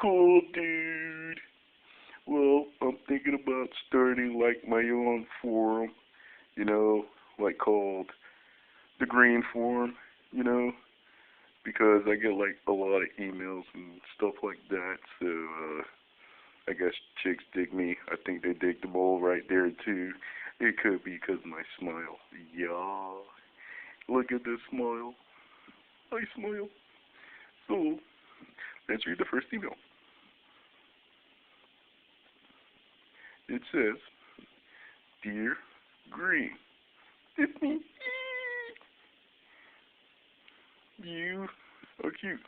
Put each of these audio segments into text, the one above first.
cool, dude. Well, I'm thinking about starting like my own forum, like called the Green Forum, because I get like a lot of emails and stuff like that. So I guess chicks dig me. I think they dig the mole right there too. It could be because of my smile. Yeah. Look at this smile. I smile. So let's read the first email. It says, Dear Green, it's me. You are cute.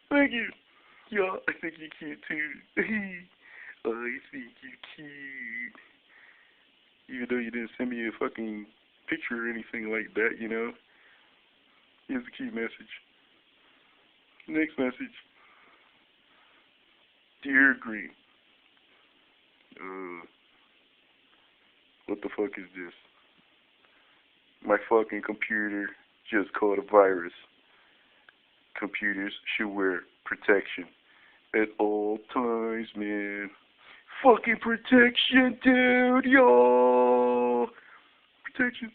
Thank you. Yeah, I think you're cute too. I think you're cute. Even though you didn't send me a fucking picture or anything like that, Here's a cute message. Next message. Dear Green. What the fuck is this? My fucking computer just caught a virus. Computers should wear protection at all times, man. Fucking protection, dude, yo! Protection.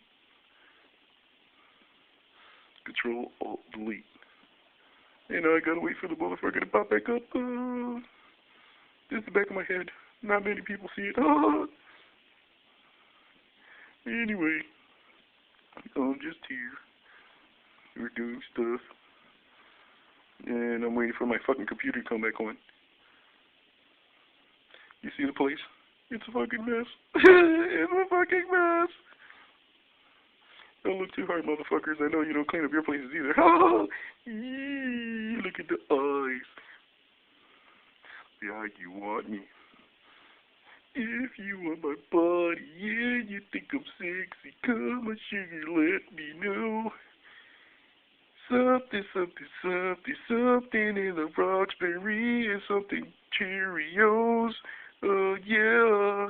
Control, Alt, Delete. And I gotta wait for the motherfucker to pop back up. This is the back of my head. Not many people see it. Anyway, I'm just here. We're doing stuff. And I'm waiting for my fucking computer to come back on. You see the place? It's a fucking mess. It's a fucking mess. Don't look too hard, motherfuckers. I know you don't clean up your places either. Look at the eyes. Yeah, you want me. If you want my body, yeah, you think I'm sexy, come on, sugar, let me know. Something, something, something, something in the Roxbury and something Cheerios. Oh, yeah.